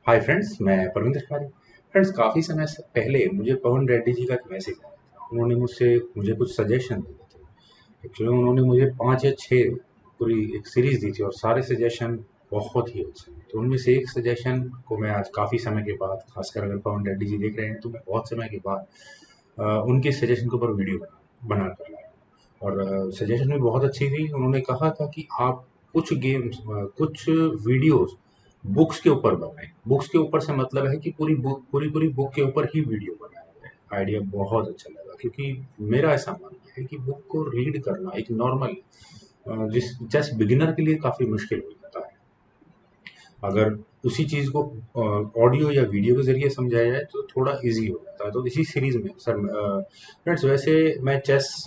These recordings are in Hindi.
हाय फ्रेंड्स, मैं परविंदर तिवारी। फ्रेंड्स, काफ़ी समय से पहले मुझे पवन रेड्डी जी का एक मैसेज आया था। उन्होंने मुझे कुछ सजेशन दिए थे। एक्चुअली उन्होंने मुझे 5 या 6 पूरी एक सीरीज़ दी थी और सारे सजेशन बहुत ही अच्छे हैं। तो उनमें से एक सजेशन को मैं आज काफ़ी समय के बाद, खासकर अगर पवन रेड्डी जी देख रहे हैं, तो मैं बहुत समय के बाद उनके सजेशन के ऊपर वीडियो बना कर लाया। और सजेशन भी बहुत अच्छी थी। उन्होंने कहा था कि आप कुछ गेम्स, कुछ वीडियोस बुक्स के ऊपर बनाएं। बुक्स के ऊपर से मतलब है कि पूरी बुक के ऊपर ही वीडियो बनाया जाए। आइडिया बहुत अच्छा लगा, क्योंकि मेरा ऐसा मानना है कि बुक को रीड करना एक नॉर्मल, जिस जस्ट बिगिनर के लिए काफ़ी मुश्किल हो जाता है। अगर उसी चीज़ को ऑडियो या वीडियो के ज़रिए समझाया जाए तो थोड़ा ईज़ी हो जाता है। तो इसी सीरीज़ में सर, फ्रेंड्स, वैसे मैं चेस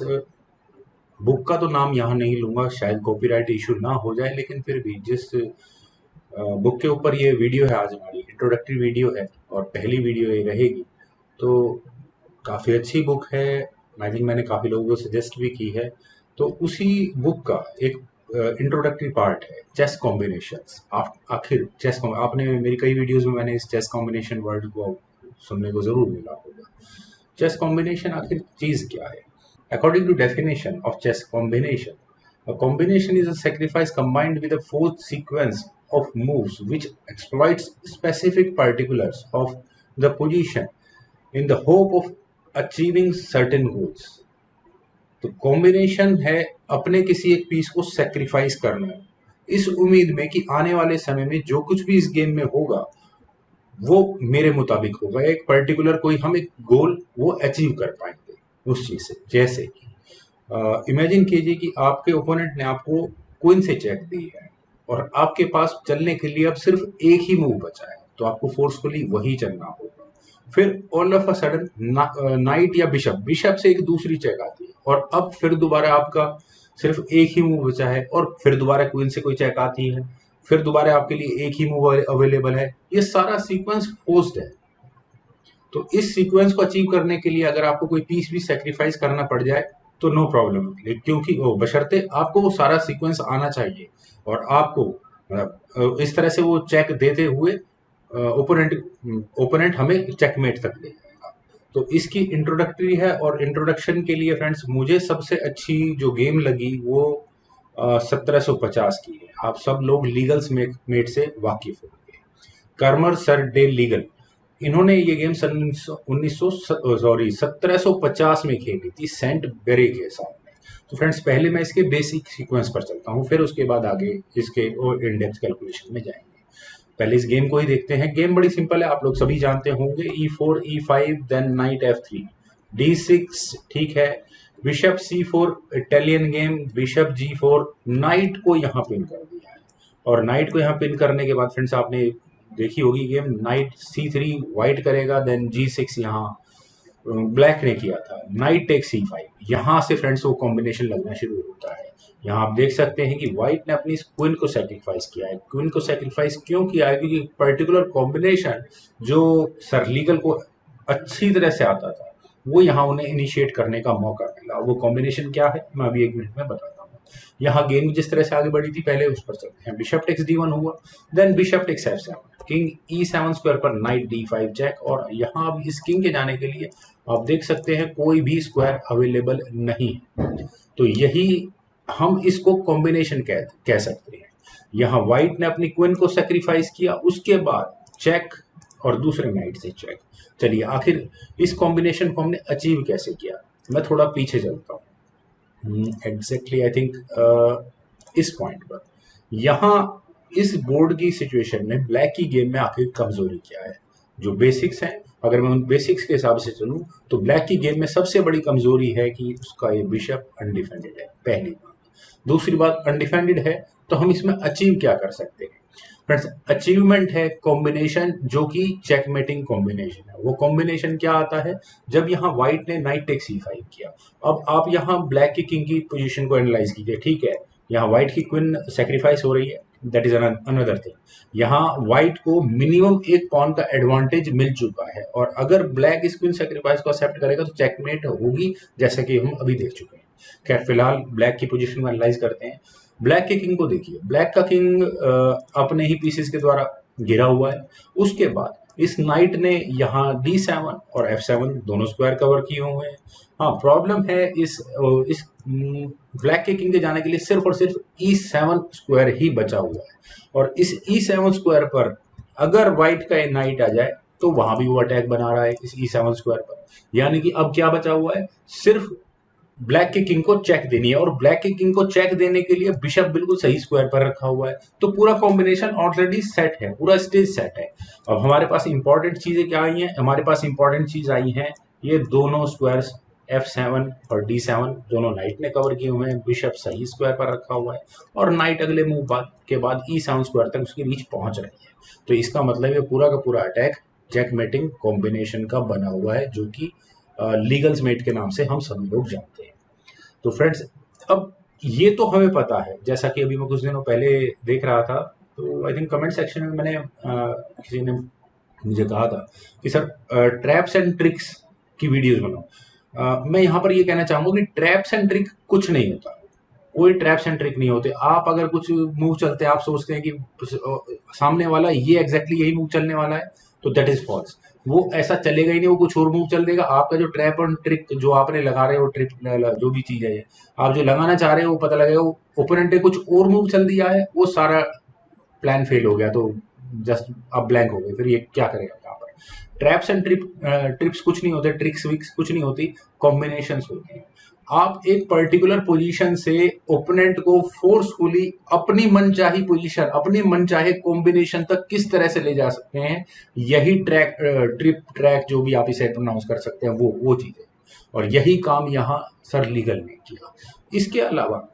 बुक का तो नाम यहाँ नहीं लूँगा, शायद कॉपीराइट इश्यू ना हो जाए, लेकिन फिर भी जिस बुक के ऊपर ये वीडियो है, आज हमारी इंट्रोडक्टरी वीडियो है और पहली वीडियो ये रहेगी, तो काफ़ी अच्छी बुक है। आई थिंक मैंने काफ़ी लोगों को सजेस्ट भी की है। तो उसी बुक का एक इंट्रोडक्टरी पार्ट है चेस कॉम्बिनेशंस। आखिर आपने मेरी कई वीडियोस में मैंने इस चेस कॉम्बिनेशन वर्ड को सुनने को ज़रूर मिला होगा। चेस कॉम्बिनेशन आखिर चीज़ क्या है? According to definition of chess combination, a combination is a sacrifice combined with a fourth sequence of moves which exploits specific particulars of the position in the hope of achieving certain goals. तो कॉम्बिनेशन है अपने किसी एक पीस को सेक्रीफाइस करना, इस उम्मीद में कि आने वाले समय में जो कुछ भी इस गेम में होगा वो मेरे मुताबिक होगा। एक पर्टिकुलर कोई हम एक गोल वो अचीव कर पाएंगे उस चीज से। जैसे कि इमेजिन कीजिए कि आपके ओपोनेंट ने आपको क्वीन से चेक दी है और आपके पास चलने के लिए अब सिर्फ एक ही मूव बचा है, तो आपको फोर्सफुली वही चलना होगा। फिर all of a sudden night या बिशप बिशप से एक दूसरी चेक आती है और अब फिर दोबारा आपका सिर्फ एक ही मूव बचा है और फिर दोबारा क्वीन से कोई चेक आती है। फिर दोबारा आपके लिए एक ही मूव अवेलेबल है। ये सारा सीक्वेंस फोर्स्ड है। तो इस सीक्वेंस को अचीव करने के लिए अगर आपको कोई पीस भी सेक्रीफाइस करना पड़ जाए तो नो प्रॉब्लम, क्योंकि वो बशर्ते आपको वो सारा सीक्वेंस आना चाहिए और आपको इस तरह से वो चेक देते हुए ओपोनेंट ओपोनेंट हमें चेकमेट तक ले जाएगा। तो इसकी इंट्रोडक्टरी है और इंट्रोडक्शन के लिए फ्रेंड्स मुझे सबसे अच्छी जो गेम लगी वो 1750 की है। आप सब लोग लीगल्स मेट से वाकिफ होंगे। कर्मर सर डे लीगल, इन्होंने ये गेम सन 1750 में खेली थी सेंट बेरे के सामने। तो फ्रेंड्स, पहले मैं इसके बेसिक सीक्वेंस पर चलता हूँ, फिर उसके बाद आगे इसके और इन डेप्थ कैलकुलेशन में जाएंगे। पहले इस गेम को ही देखते हैं। गेम बड़ी सिंपल है, आप लोग सभी जानते होंगे। E4 E5 then knight F3 D6, ठीक है। Bishop C4 Italian game, bishop G4, knight को यहाँ पिन कर दिया है। और नाइट को यहाँ पिन करने के बाद फ्रेंड्स आपने देखी होगी गेम, नाइट C3 वाइट करेगा, देन G6 यहाँ ब्लैक ने किया था, नाइट टेक C5। यहाँ से फ्रेंड्स वो कॉम्बिनेशन लगना शुरू होता है। यहाँ आप देख सकते हैं कि व्हाइट ने अपनी क्वीन को सेक्रीफाइस किया है। क्वीन को सेक्रीफाइस क्यों किया है? क्योंकि पर्टिकुलर कॉम्बिनेशन जो सर लीगल को अच्छी तरह से आता था वो यहाँ उन्हें इनिशिएट करने का मौका मिला। वो कॉम्बिनेशन क्या है मैं अभी 1 मिनट में बताता हूँ। यहाँ गेम जिस तरह से आगे बढ़ी थी, पहले उस पर चलते हैं। बिशप टेक्स D1 हुआ, then bishop takes F7, king E7 square पर नाइट D5 चेक। और यहाँ अब इस किंग के जाने के लिए आप देख सकते हैं कोई भी स्क्वायर अवेलेबल नहीं है। तो यही हम इसको कॉम्बिनेशन कह सकते हैं। यहाँ व्हाइट ने अपनी क्वीन को सेक्रीफाइस किया, उसके बाद चेक और दूसरे नाइट से चेक। चलिए, आखिर इस कॉम्बिनेशन को हमने अचीव कैसे किया, मैं थोड़ा पीछे चलता हूँ। एग्जैक्टली आई थिंक इस पॉइंट पर, यहाँ इस बोर्ड की सिचुएशन में ब्लैक की गेम में आखिर कमजोरी क्या है? जो बेसिक्स हैं, अगर मैं उन बेसिक्स के हिसाब से चलूं तो ब्लैक की गेम में सबसे बड़ी कमजोरी है कि उसका ये बिशप अनडिफेंडेड है, पहली बात। दूसरी बात, अनडिफेंडेड है तो हम इसमें अचीव क्या कर सकते हैं? फ्रेंड्स, अचीवमेंट है कॉम्बिनेशन जो कि चेकमेटिंग कॉम्बिनेशन है। वो कॉम्बिनेशन क्या आता है? जब यहाँ व्हाइट ने नाइट टेक C5 किया, अब आप यहाँ ब्लैक की किंग की पोजीशन को एनालाइज कीजिए। ठीक है, यहाँ व्हाइट की क्वीन सेक्रीफाइस हो रही है, दैट इज अनदर थिंग। यहाँ व्हाइट को मिनिमम एक पॉन का एडवांटेज मिल चुका है और अगर ब्लैक इस क्वीन सेक्रीफाइस को एक्सेप्ट करेगा तो चेकमेट होगी, जैसा कि हम अभी देख चुके हैं। खैर, फिलहाल ब्लैक की पोजीशन को एनालाइज करते हैं। ब्लैक के किंग को देखिए। ब्लैक का किंग अपने ही पीसेस के द्वारा गिरा हुआ है। उसके बाद इस नाइट ने यहाँ D7 और F7 दोनों स्क्वायर कवर किए हुए हैं। हाँ, प्रॉब्लम है इस ब्लैक के किंग के जाने के लिए सिर्फ और सिर्फ E7 स्क्वायर ही बचा हुआ है, और इस E7 स्क्वायर पर अगर व्हाइट का नाइट आ जाए तो वहां भी वो अटैक बना रहा है इस E7 स्क्वायर पर। यानी कि अब क्या बचा हुआ है, सिर्फ ब्लैक के किंग को चेक देनी है, और ब्लैक के किंग को चेक देने के लिए बिशप बिल्कुल सही स्क्वायर पर रखा हुआ है। तो पूरा कॉम्बिनेशन ऑलरेडी सेट है, पूरा स्टेज सेट है। अब हमारे पास इंपॉर्टेंट चीजें क्या आई हैं, हमारे पास इंपॉर्टेंट चीज आई हैं ये दोनों स्क्वायर्स F7 और D7 दोनों नाइट ने कवर किए हुए हैं, बिशप सही स्क्वायर पर रखा हुआ है, और नाइट अगले मूव के बाद E7 स्क्वायर तक उसकी रीच पहुंच रही है। तो इसका मतलब ये पूरा का पूरा अटैक चेकमेटिंग कॉम्बिनेशन का बना हुआ है, जो कि लीगल्स मेट के नाम से हम सभी लोग जानते हैं। तो फ्रेंड्स, अब ये तो हमें पता है, जैसा कि अभी मैं कुछ दिनों पहले देख रहा था, तो आई थिंक कमेंट सेक्शन में मैंने किसी ने मुझे कहा था कि सर ट्रैप्स एंड ट्रिक्स की वीडियोस बनाओ। मैं यहाँ पर ये कहना चाहूंगा कि ट्रैप्स एंड ट्रिक कुछ नहीं होता, कोई ट्रैप्स एंड ट्रिक नहीं होते। आप अगर कुछ मूव चलते हैं, आप सोचते हैं कि सामने वाला ये एग्जैक्टली यही मूव चलने वाला है, तो दैट इज फॉल्स। वो ऐसा चलेगा ही नहीं, वो कुछ और मूव चल देगा। आपका जो ट्रैप और ट्रिक जो आपने लगा रहे हो, ट्रिप जो भी चीज है ये आप जो लगाना चाह रहे हो, वो पता लगेगा वो ओपोनेंट ने कुछ और मूव चल दिया है, वो सारा प्लान फेल हो गया, तो जस्ट अब ब्लैंक हो गए, फिर ये क्या करेगा यहाँ पर। ट्रैप्स एंड ट्रिप्स कुछ नहीं होते, ट्रिक्स विक्स कुछ नहीं होती, कॉम्बिनेशंस होती हैं। आप एक पर्टिकुलर पोजीशन से ओपोनेंट को फोर्सफुली अपनी मनचाही पोजीशन, अपनी मनचाहे कॉम्बिनेशन तक किस तरह से ले जा सकते हैं, यही ट्रिप ट्रैक जो भी आप इसे प्रोनाउंस कर सकते हैं, वो चीज है। और यही काम यहाँ सर लीगल ने किया। इसके अलावा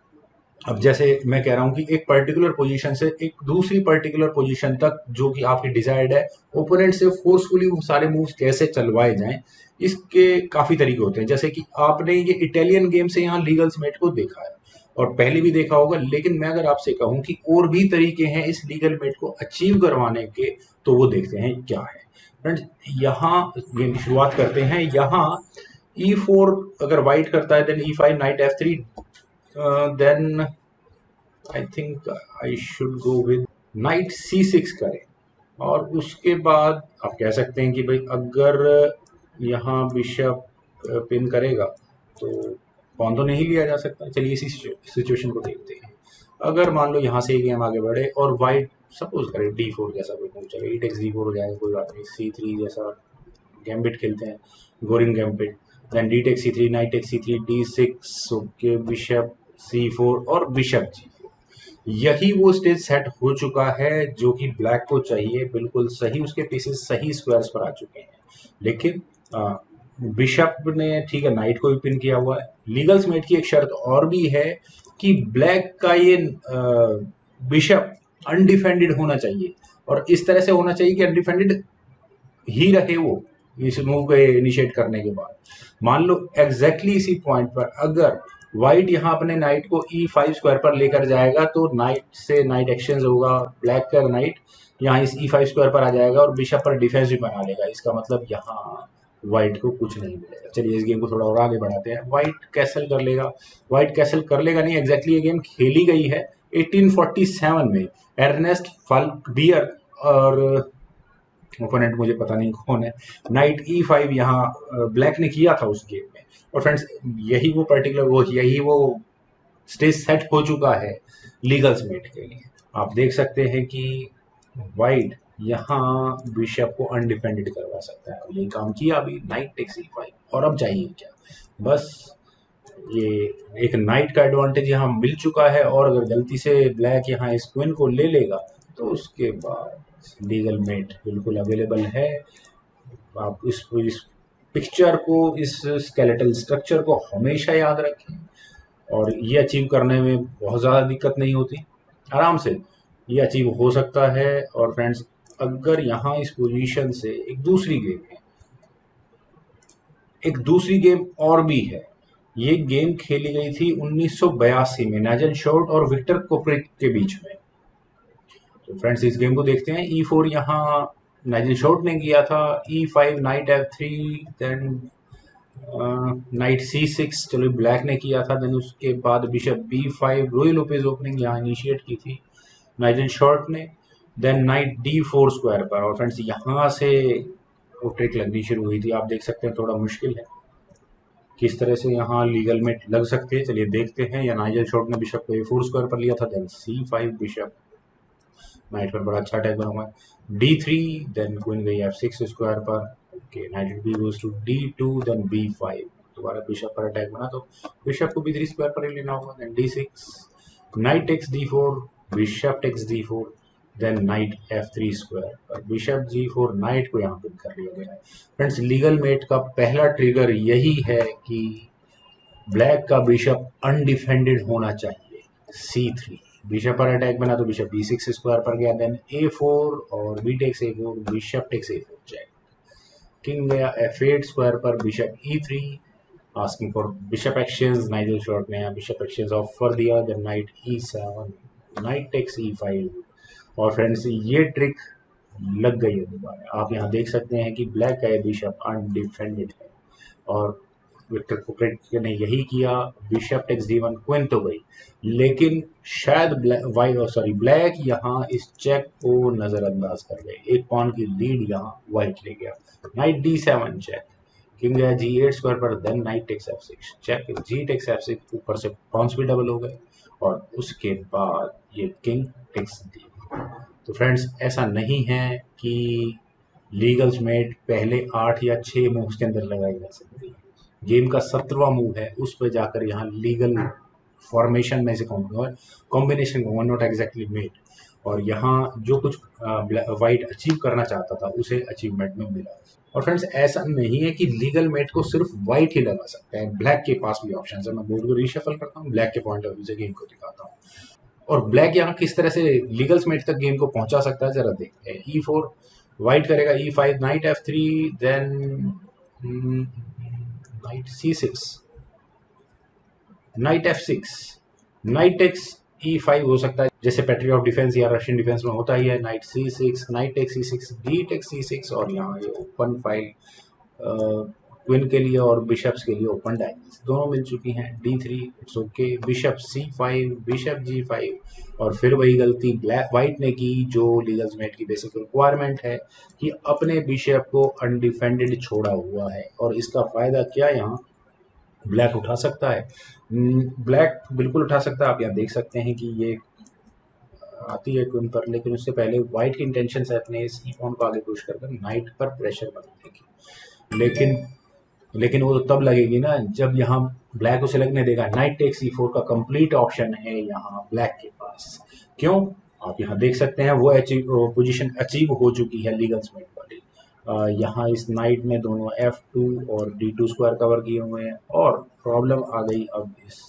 अब जैसे मैं कह रहा हूं कि एक पर्टिकुलर पोजीशन से एक दूसरी पर्टिकुलर पोजीशन तक जो कि आपकी डिजायर्ड है, ओपोनेंट से फोर्सफुली वो सारे मूव्स कैसे चलवाए जाएं, इसके काफी तरीके होते हैं। जैसे कि आपने ये इटालियन गेम से यहाँ लीगल्स मेट को देखा है और पहले भी देखा होगा, लेकिन मैं अगर आपसे कहूं कि और भी तरीके हैं इस लीगल मेट को अचीव करवाने के, तो वो देखते हैं क्या है। फ्रेंड्स, यहाँ गेम की शुरुआत करते हैं। यहाँ E4 अगर वाइट करता है, then E5 knight F3, then I think I should go with knight C6 करें। और उसके बाद आप कह सकते हैं कि भाई अगर यहाँ बिशप पिन करेगा तो पॉन तो नहीं लिया जा सकता। चलिए इसी सिचुएशन को देखते हैं। अगर मान लो यहाँ से गेम आगे बढ़े और वाइट सपोज करे D4 जैसा कोई मूव चले, 8x D4 हो जाएगा, कोई बात नहीं, C3 जैसा गैम्बिट खेलते हैं, Goring gambit, then D take C3 knight take C3 D6, okay, bishop C4 और बिशप G। यही वो स्टेज सेट हो चुका है जो कि ब्लैक को चाहिए, बिल्कुल सही उसके पीसेस सही स्क्वायर्स पर आ चुके हैं। लेकिन बिशप ने ठीक है नाइट को भी पिन किया हुआ है। लीगल्स मेट की एक शर्त और भी है कि ब्लैक का ये बिशप अनडिफेंडेड होना चाहिए, और इस तरह से होना चाहिए कि अनडिफेंडेड ही रहे वो इस मूव को इनिशिएट करने के बाद। मान लो एग्जैक्टली इसी पॉइंट पर अगर व्हाइट यहाँ अपने नाइट को E5 स्क्वायर पर लेकर जाएगा, तो नाइट से नाइट एक्सचेंज होगा, ब्लैक का नाइट यहाँ इस E5 स्क्वायर पर आ जाएगा और बिशप पर डिफेंस भी बना लेगा। इसका मतलब यहाँ व्हाइट को कुछ नहीं मिलेगा। चलिए इस गेम को थोड़ा और आगे बढ़ाते हैं। व्हाइट कैसल कर लेगा, व्हाइट कैसल कर लेगा नहीं, एग्जैक्टली ये गेम खेली गई है 1847 में एर्नेस्ट फाल्कबियर, और ओपोनेंट मुझे पता नहीं कौन है। नाइट E5 यहाँ ब्लैक ने किया था उस गेम में। और फ्रेंड्स, यही वो स्टेज सेट हो चुका है लीगल्स मेट के लिए। आप देख सकते हैं कि वाइट यहाँ बिशप को अनडिफेंडेड करवा सकता है, ये काम किया अभी, नाइट टेक्स E5। और अब चाहिए क्या, बस ये एक नाइट का एडवांटेज यहाँ मिल चुका है, और अगर गलती से ब्लैक यहाँ इस क्वीन को ले लेगा तो उसके बाद लीगल मेट बिल्कुल अवेलेबल है। आप इस पिक्चर को, इस स्केलेटल स्ट्रक्चर को हमेशा याद रखें, और ये अचीव करने में बहुत ज़्यादा दिक्कत नहीं होती, आराम से ये अचीव हो सकता है। और फ्रेंड्स, अगर यहाँ इस पोजीशन से एक दूसरी गेम और भी है। ये गेम खेली गई थी 1982 में नाइजल शॉर्ट और विक्टर कोपरिक के बीच में। तो फ्रेंड्स, इस गेम को देखते हैं। E4 यहाँ नाइजल शॉर्ट ने किया था, E5 knight F3, then knight C6 चलो ब्लैक ने किया था, देन उसके बाद बिशप B5, रोई लोपेज ओपनिंग यहाँ इनिशिएट की थी नाइजल शॉर्ट ने। देन नाइट D4 स्क्वायर पर। और फ्रेंड्स यहाँ से वो ट्रिक लगनी शुरू हुई थी। आप देख सकते हैं थोड़ा मुश्किल है किस तरह से यहाँ लीगल में लग सकते हैं। चलिए देखते हैं। या नाइजल शॉर्ट ने बिशप को A4 स्क्वायर पर लिया था, देन C5 बिशप, नाइट पर बड़ा अच्छा अटैक बना हुआ है। D3 देन क्वीन गई F6 स्क्वायर पर। Okay, knight B goes to D2 then B5, दोबारा बिशप पर अटैक बना तो बिशप को B3 स्क्वायर पर ही लेना होगा। Then D6, knight takes D4, bishop takes D4, then knight F3 square पर बिशप G4, नाइट को यहाँ पिक कर लिया गया है। फ्रेंड्स लीगल मेट का पहला ट्रिगर यही है कि ब्लैक का बिशप अनडिफेंडेड होना चाहिए। C3 बिशप पर अटैक बना तो बिशप B6 स्क्वायर पर गया, देन A4 और B takes A4, bishop takes A4 check, king गया F8 स्क्वायर पर, bishop E3 asking for bishop exchange. Nigel Short ने यहाँ बिशप एक्सचेंज ऑफर दिया, then knight E7, knight takes E5। और फ्रेंड्स ये ट्रिक लग गई है दोबारा। आप यहाँ देख सकते हैं कि ब्लैक का बिशप अनडिफेंडेड है और विक्टर फोकेट ने यही किया। बिशप टेक्स D1, क्वीन तो गई, लेकिन शायद ब्लैक यहाँ इस चेक को नजरअंदाज कर गए। एक पॉन की लीड यहाँ व्हाइट ले गया। नाइट D7 चेक, किंग गया G8 स्क्वायर पर, then knight takes F6 check, G takes F6, ऊपर से पॉन्स भी डबल हो गए और उसके बाद ये किंग टेक्स D। तो फ्रेंड्स ऐसा नहीं है कि लीगल्स मेट पहले 8 या 6 मूव्स के अंदर लगाई जा सकती है। गेम का 17वां मूव है, उस पर जाकर यहाँ लीगल फॉर्मेशन में से combination one not exactly made, और यहाँ जो कुछ वाइट अचीव करना चाहता था उसे अचीवमेंट में मिला। और फ्रेंड्स ऐसा नहीं है कि लीगल मेट को सिर्फ वाइट ही लगा सकता है, ब्लैक के पास भी ऑप्शन है। मैं बोर्ड को रीशफल करता हूँ, ब्लैक के पॉइंट ऑफ व्यू से गेम को दिखाता हूँ और ब्लैक यहाँ किस तरह से लीगल्स मेट तक गेम को पहुंचा सकता है जरा देखते हैं। E4 वाइट करेगा, E5, knight F3, then knight C6, knight F6, knight takes E5 हो सकता है, जैसे पैट्री ऑफ डिफेंस या रशियन डिफेंस में होता ही है। Knight C6, knight takes C6, D takes C6, और यहाँ ये ओपन फाइल क्वीन के लिए और बिशप्स के लिए ओपन डायगोनल्स दोनों मिल चुकी हैं। D3 it's okay, bishop C5, bishop G5, और फिर वही गलती ब्लैक वाइट ने की जो लीगल्स मेट की बेसिक रिक्वायरमेंट है कि अपने बिशप को अनडिफेंडेड छोड़ा हुआ है। और इसका फायदा क्या यहाँ ब्लैक उठा सकता है? ब्लैक बिल्कुल उठा सकता है। आप यहाँ देख सकते हैं कि ये आती है क्वीन पर, लेकिन उससे पहले व्हाइट की इंटेंशन है अपने इस पॉन को आगे पुश कर नाइट पर प्रेशर बनाने की, लेकिन वो तो तब लगेगी ना जब यहाँ ब्लैक उसे लगने देगा। नाइट टेक्स E4 का कंप्लीट ऑप्शन है यहाँ ब्लैक के पास। क्यों? आप यहाँ देख सकते हैं वो पोजीशन अचीव हो चुकी है लीगल्स मेट वाली। यहाँ इस नाइट में दोनों F2 और D2 स्क्वायर कवर किए हुए हैं, और प्रॉब्लम आ गई अब इस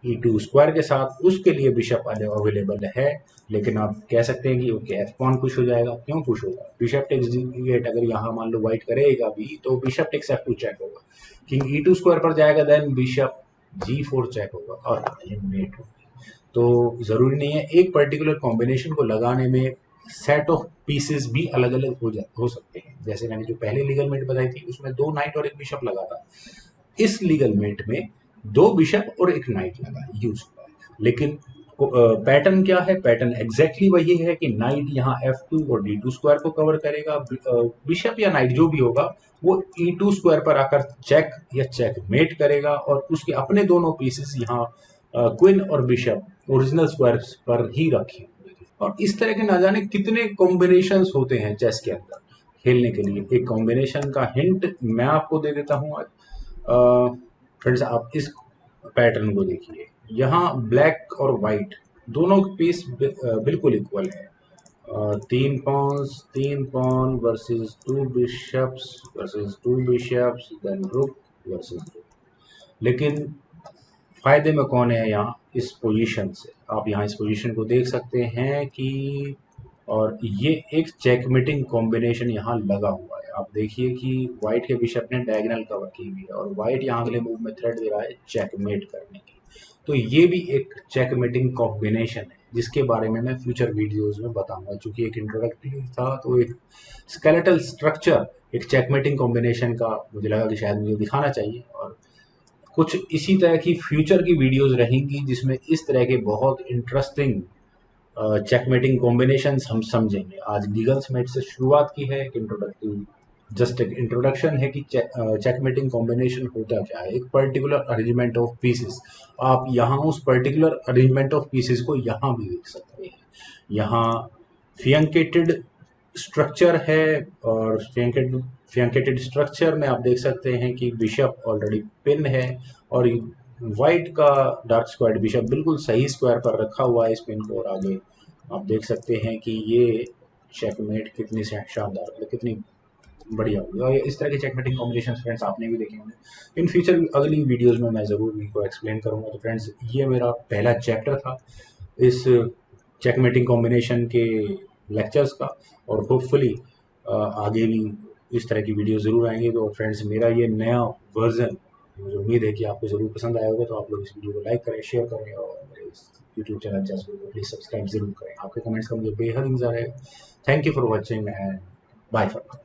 E2 स्क्वायर के साथ। उसके लिए बिशप अवेलेबल है, लेकिन आप कह सकते हैं कि ओके F पॉन पुश हो जाएगा। क्यों पुश होगा? बिशप टेक्स D8, अगर यहाँ मान लो व्हाइट करेगा भी तो बिशप टेक्स F2 चेक होगा, किंग E2 स्क्वायर पर जाएगा, देन बिशप G4 चेक होगा और मेट होगी। तो जरूरी नहीं है एक पर्टिकुलर कॉम्बिनेशन को लगाने में सेट ऑफ पीसेस भी अलग अलग हो सकते हैं। जैसे मैंने जो पहले लीगल मेट बताई थी उसमें 2 नाइट और 1 बिशप लगा था, इस लीगल मेट में 2 बिशप और 1 नाइट लगा यूज हुआ, लेकिन पैटर्न क्या है? पैटर्न एग्जैक्टली वही है कि नाइट यहाँ F2 और D2 स्क्वायर को कवर करेगा, बिशप या नाइट जो भी होगा वो E2 स्क्वायर पर आकर चेक या चेकमेट करेगा, और उसके अपने दोनों पीसेस यहाँ क्वीन और बिशप ओरिजिनल स्क्वायर पर ही रखे। और इस तरह के ना जाने कितने कॉम्बिनेशंस होते हैं चेस के अंदर खेलने के लिए। एक कॉम्बिनेशन का हिंट मैं आपको दे देता हूँ आज। फ्रेंड्स आप इस पैटर्न को देखिए, यहाँ ब्लैक और वाइट दोनों पीस बिल्कुल इक्वल है। 3 pawn versus 2 bishops versus 2 bishops, then rook versus rook. लेकिन फायदे में कौन है यहाँ इस पोजीशन से? आप यहाँ इस पोजीशन को देख सकते हैं कि, और ये एक चेकमेटिंग कॉम्बिनेशन यहाँ लगा हुआ है। आप देखिए कि व्हाइट के बिशप ने डायगोनल कवर की हुई है और व्हाइट यहाँ अगले मूव में थ्रेट दे रहा है चेकमेट करने की। तो ये भी एक चेकमेटिंग कॉम्बिनेशन है जिसके बारे में मैं फ्यूचर वीडियोस में बताऊंगा। चूंकि एक इंट्रोडक्टरी था तो एक स्केलेटल स्ट्रक्चर एक चेकमेटिंग कॉम्बिनेशन का मुझे लगा कि शायद मुझे दिखाना चाहिए, और कुछ इसी तरह की फ्यूचर की वीडियोस रहेंगी जिसमें इस तरह के बहुत इंटरेस्टिंग चेकमेटिंग कॉम्बिनेशंस हम समझेंगे। आज लीगल स्मेट से शुरुआत की है, एक इंट्रोडक्टिव जस्ट एक इंट्रोडक्शन है कि चेकमेटिंग कॉम्बिनेशन होता क्या है। एक पर्टिकुलर अरेंजमेंट ऑफ पीसेस, आप यहाँ उस पर्टिकुलर अरेंजमेंट ऑफ पीसेस को यहाँ भी देख सकते हैं। यहाँ फियंकेटेड स्ट्रक्चर है, और फियंकेटेड स्ट्रक्चर में आप देख सकते हैं कि बिशप ऑलरेडी पिन है, और वाइट का डार्क स्क्वायर्ड बिशप बिल्कुल सही स्क्वायर पर रखा हुआ है इस पिन को। और आगे आप देख सकते हैं कि ये चेकमेट कितनी शानदार, मतलब कितनी बढ़िया होगी। और इस तरह के चेकमेटिंग कॉम्बिनेशन फ्रेंड्स आपने भी देखे होंगे। इन फ्यूचर अगली वीडियोस में मैं ज़रूर इनको एक्सप्लेन करूंगा। तो फ्रेंड्स, ये मेरा पहला चैप्टर था इस चेकमेटिंग कॉम्बिनेशन के लेक्चर्स का, और होपफुली आगे भी इस तरह की वीडियो ज़रूर आएंगे। तो फ्रेंड्स, मेरा ये नया वर्जन, मुझे उम्मीद है कि आपको ज़रूर पसंद आया होगा। तो आप लोग इस वीडियो को लाइक करें, शेयर करें, और मेरे इस यूट्यूब चैनल जैसे को प्लीज़ सब्सक्राइब ज़रूर करें। आपके कमेंट्स का मुझे बेहद इंतजार है। Thank you for watching and bye for now.